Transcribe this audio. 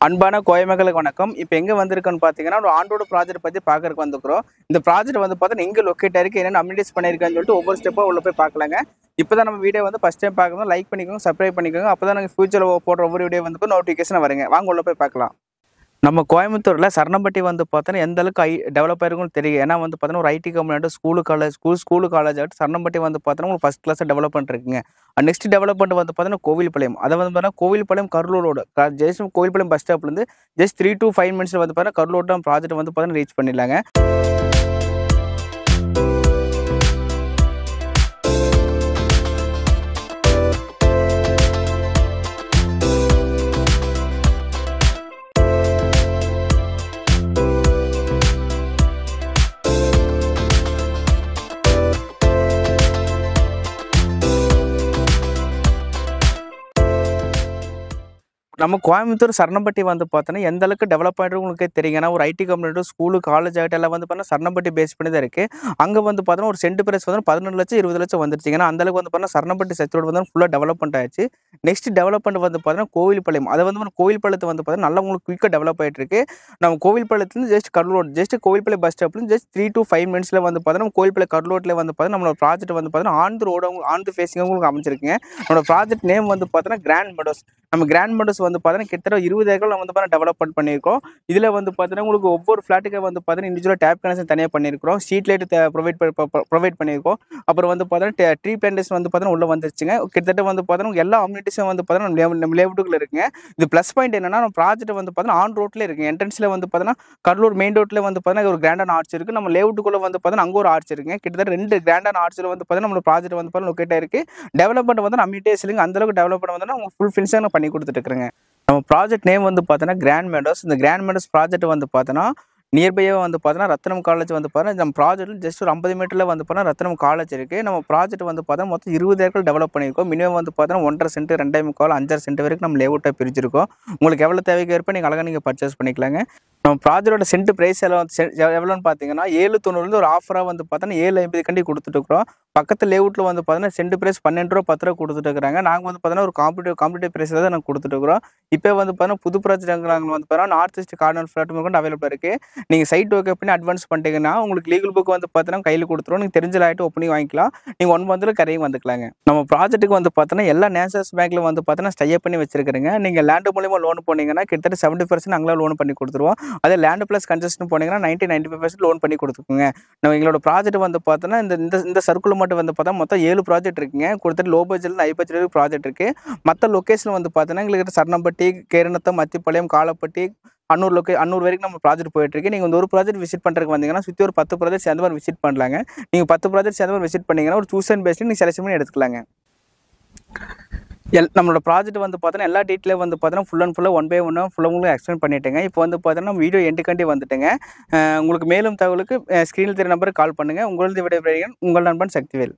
அன்பான கோயமக்களுக்கு வணக்கம். இப்போ எங்கே வந்திருக்கோன்னு பார்த்தீங்கன்னா, ஒரு ஆண்டோட ப்ராஜெக்ட் பற்றி பார்க்கறதுக்கு வந்துக்கிறோம். இந்த ப்ராஜெக்ட் வந்து பார்த்தீங்கன்னா, எங்கே லொக்கேட் ஆயிருக்கு, என்னென்ன அம்யூனிட்டிஸ் பண்ணியிருக்கான்னு சொல்லிட்டு ஒவ்வொரு ஸ்டெப்பாக உள்ள போய் பார்க்கலாங்க. இப்போ தான் நம்ம வீடியோ வந்து ஃபஸ்ட் டைம் பார்க்கணும், லைக் பண்ணிக்கோங்க, சப்ஸ்கிரைப் பண்ணிக்கோங்க. அப்போ தான் நாங்கள் ஃபியூச்சரில் போடுற ஒவ்வொரு வீடியோ வந்து நோட்டிஃபிகேஷன் வருங்க. வாங்க உள்ள போய் பார்க்கலாம். நம்ம கோயம்புத்தூரில் சரணம்பட்டி வந்து பார்த்தோன்னா எந்த அளவுக்கு டெவலப் ஆயிருக்கும்னு தெரியும். ஏன்னா வந்து பார்த்தோன்னா ஒரு ஐடி கம்பெனி ஸ்கூலு காலேஜ் ஆகட்டும் சரணம்பட்டி வந்து பார்த்தோன்னா உங்களுக்கு ஃபஸ்ட் கிளாஸாக டெவலப்மெண்ட் இருக்குங்க. நெக்ஸ்ட் டெவலப்மெண்ட் வந்து பார்த்தோன்னா கோவில்பாளையம். அதை வந்து பார்த்தீங்கன்னா Kovilpalayam Karur road just Kovilpalayam bus ஸ்டாப்லேருந்து ஜஸ்ட் 3 to 5 மினிட்ஸில் வந்து பார்த்தீங்கன்னா கரூர் ரோடு ப்ராஜெக்ட் வந்து பார்த்தீங்கன்னா ரீச் பண்ணிடலாங்க. நம்ம கோயம்புத்தூர் சரணம்பட்டி வந்து பார்த்தோன்னா எந்த அளவுக்கு டெவலப் ஆகிட்டு உங்களுக்கே தெரியும். ஏன்னா ஒரு ஐடி கம்பெனி ஸ்கூலு காலேஜ் ஆகிட்டு எல்லாம் வந்து பார்த்தீங்கன்னா சரணம்பட்டி பேஸ் பண்ணி தான் இருக்குது. அங்கே வந்து பார்த்தோன்னா ஒரு சென்ட் பிரைஸ் வந்து 18 லட்சம் 20 லட்சம் வந்துருச்சு. ஏன்னா அந்தளவுக்கு வந்து பார்த்தீங்கன்னா சரணம்பட்டி சர்ச் ரோடு வந்து ஃபுல்லாக டெவலப்மெண்ட் ஆயிடுச்சு. நெக்ஸ்ட் டெவலப்மெண்ட் வந்து பார்த்தீங்கன்னா கோவில்பாளையம். அதை வந்து கோவில்பாளையத்தை வந்து பார்த்தீங்கன்னா நல்லா உங்களுக்கு குயிக்காக டெவலப் ஆகிட்டு இருக்கு. நம்ம கோவில்பாளையத்துலேருந்து just Karur road Kovilpalayam bus ஸ்டாப்லேருந்து ஜஸ்ட் 3 to 5 மினிட்ஸில் வந்து பார்த்தீங்கன்னா கோவில்பாளையம் கரூர் ரோட்டில் வந்து பார்த்தீங்கன்னா நம்மளோட ப்ராஜெக்ட் வந்து பார்த்தீங்கன்னா ஆன் தி ஃபேஸிங்காக உங்களுக்கு அமைச்சிருக்குங்க. நம்மளோட ப்ராஜெக்ட் நேம் வந்து பார்த்தீங்கன்னா கிராண்ட் மெடோஸ். நம்ம கிராண்ட் மெடோஸ் வந்து பார்த்தீங்கன்னா கிட்டத்தட்ட 20 ஏக்கர் நம்ம வந்து பார்த்தீங்கன்னா டெவலப்மெண்ட் பண்ணியிருக்கோம். இதில் வந்து பார்த்தீங்கன்னா உங்களுக்கு ஒவ்வொரு ஃப்ளாட்டுக்கு வந்து பார்த்தீங்கன்னா இண்டிவிஜுவலாக டேப் கனெக்ஷன் தனியாக பண்ணியிருக்கிறோம். ஸ்ட்ரீட் லைட் ப்ரொவைட் பண்ணியிருக்கோம். அப்புறம் வந்து பார்த்தீங்கன்னா ட்ரீ பிளான்டேஷன் வந்து பார்த்தீங்கன்னா உள்ள வந்துருச்சுங்க. கிட்டத்தட்ட வந்து பார்த்தீங்கன்னா எல்லா அம்யூனிட்டிஸும் வந்து பார்த்தீங்கன்னா நம்ம லேஅவுட்டுக்குள்ள இருக்குங்க. இது ப்ளஸ் பாயிண்ட் என்னன்னா நம்ம ப்ராஜெக்ட் வந்து பார்த்தீங்கன்னா ஆன் ரோட்லேயே இருக்குது. என்ட்ரன்ஸில் வந்து பார்த்தீங்கன்னா கடலூர் மெயின் ரோட்டில் வந்து பார்த்தீங்கன்னா ஒரு கிராண்டான ஆர்ச் இருக்குது. நம்ம லேஅவுட்டுக்குள்ளே வந்து பார்த்தீங்கன்னா அங்கே ஒரு ஆர்ச் இருக்குங்க. கிட்டத்தட்ட 2 கிராண்டான ஆர்ச்சில் வந்து பார்த்தீங்கன்னா நம்ம ப்ராஜெக்ட் வந்து பார்த்தீங்கன்னா லொக்கேட் ஆயிருக்கு. டெவலப்மெண்ட் வந்து அம்யூனிட்டிஸ் இல்லைங்க. அந்தளவுக்கு டெவலப்மெண்ட் வந்து உங்களுக்கு ஃபுல் ஃபினிஷாக நான் பண்ணி கொடுத்துட்டு இருக்கிறேங்க. நம்ம ப்ராஜெக்ட் நேம் வந்து பார்த்தோன்னா கிராண்ட் மெடோஸ். இந்த கிராண்ட் மெடோஸ் ப்ராஜெக்ட் வந்து பார்த்தோன்னா நியர்பையாக வந்து பார்த்தோன்னா ரத்னம் காலேஜ் வந்து பார்த்தோன்னா நம்ம ப்ராஜெக்ட்டில் ஜஸ்ட் ஒரு 50 மீட்டரில் வந்து பார்த்தோன்னா ரத்னம் காலேஜ் இருக்குது. நம்ம ப்ராஜெக்ட் வந்து பார்த்தோன்னா மொத்தம் 20 ஏக்கர் டெவலப் பண்ணியிருக்கோம். மினிமம் வந்து பார்த்தோன்னா 1.5 சென்ட் 2.25 5 சென்ட் வரைக்கும் நம்ம லேஅவுட்டாக பிரிச்சிருக்கோம். உங்களுக்கு எவ்வளோ தேவைக்கு ஏற்ப நீங்கள் அழகாக நீங்கள் பர்ச்சேஸ் பண்ணிக்கலாங்க. நம்ம ப்ராஜெக்டோட சென்ட் ப்ரைஸ் எவ்வளோன்னு பார்த்தீங்கன்னா 7.90 ஒரு ஆஃபராக வந்து பார்த்தோன்னா 7.50 கண்டி கொடுத்துட்டுருக்குறோம். பக்கத்து லேஅவுட்டில் வந்து பார்த்தீங்கன்னா சென்ட் ப்ரைஸ் 12 ரூபா 10 ரூபா கொடுத்துட்டு இருக்கிறாங்க. நாங்கள் வந்து பார்த்தோன்னா ஒரு காம்படிட்டிவ் ப்ரைஸில் தான் நாங்கள் கொடுத்துட்டுருக்குறோம். இப்போ வந்து பார்த்தீங்கன்னா புது ப்ராஜெக்ட் நாங்கள் வந்து பார்த்தோன்னா நார்த் ஈஸ்ட் கார்னர் ஃப்ளாட் கொண்டு அவைலபிள் இருக்குது. நீங்கள் சைட் ஓகே பண்ணி அட்வான்ஸ் பண்ணிட்டீங்கன்னா உங்களுக்கு லீகல் புக் வந்து பார்த்தீங்கன்னா கையில் கொடுத்துருவோம். நீங்கள் தெரிஞ்ச லாயிட்டு ஓப்பனிங் வாங்கிக்கலாம். நீங்கள் 1 மந்தில் கரையும் வந்துக்கலாங்க. நம்ம ப்ராஜெக்ட்டுக்கு வந்து பார்த்தோன்னா எல்லா நேஷனல்ஸ் பேங்க்கில் வந்து பார்த்தோன்னா ஸ்டைப் பண்ணி வச்சிருக்கிறீங்க. நீங்கள் லேண்டு மூலியமாக லோன் போனீங்கன்னா கிட்டத்தட்ட 70% நாங்களே லோன் பண்ணி கொடுத்துருவோம். அதே லேண்ட் ப்ளஸ் கன்செஷன் போனீங்கன்னா 95% லோன் பண்ணி கொடுத்துக்குங்க. நம்ம எங்களோட ப்ராஜெக்ட் வந்து பார்த்தோன்னா இந்த சர்க்குள் மட்டும் வந்து பார்த்தா மொத்தம் 7 ப்ராஜெக்ட் இருக்குங்க. கொடுத்துட்டு லோ பட்ஜெட்ல ஹை பட்ஜெட் ப்ராஜெக்ட் இருக்குது. மற்ற லொக்கேஷன் வந்து பார்த்தோன்னா எங்களுக்கு சரணம்பட்டி, கேரநத்தம், மத்திப்பாளையம், காலப்பட்டி, அன்னூர் வரைக்கும் நம்ம ப்ராஜெக்ட் போயிட்டு இருக்கு. நீங்கள் ஒரு ப்ராஜெக்ட் விசிட் பண்ணுறதுக்கு வந்தீங்கன்னா சுற்றி ஒரு 10 ப்ராஜெக்ட் சேர்ந்த மாதிரி விசிட் பண்ணலாங்க. நீங்கள் 10 ப்ராஜெக்ட் சேர்ந்த மாதிரி விசிட் பண்ணீங்கன்னா ஒரு சூஸ் அண்ட் பேஸ்ல நீங்கள் செலக்ட் பண்ணி எடுத்துக்கலாங்க. நம்மளோட ப்ராஜெக்ட் வந்து பார்த்தோன்னா எல்லா டீட்டெயிலும் வந்து பார்த்தோன்னா ஃபுல் அண்ட் ஃபுல்லாக 1 by 1 உங்களுக்கு எக்ஸ்பிளைன் பண்ணிட்டேங்க. இப்போ வந்து பார்த்தோன்னா வீடியோ எண்டுக்காண்டி வந்துட்டுங்க. உங்களுக்கு மேலும் தகவலுக்கு ஸ்க்ரீனில் தெரிய நம்பருக்கு கால் பண்ணுங்கள். உங்களது விடைபெறுகிறேன். உங்கள் நண்பன் சக்திவேல்.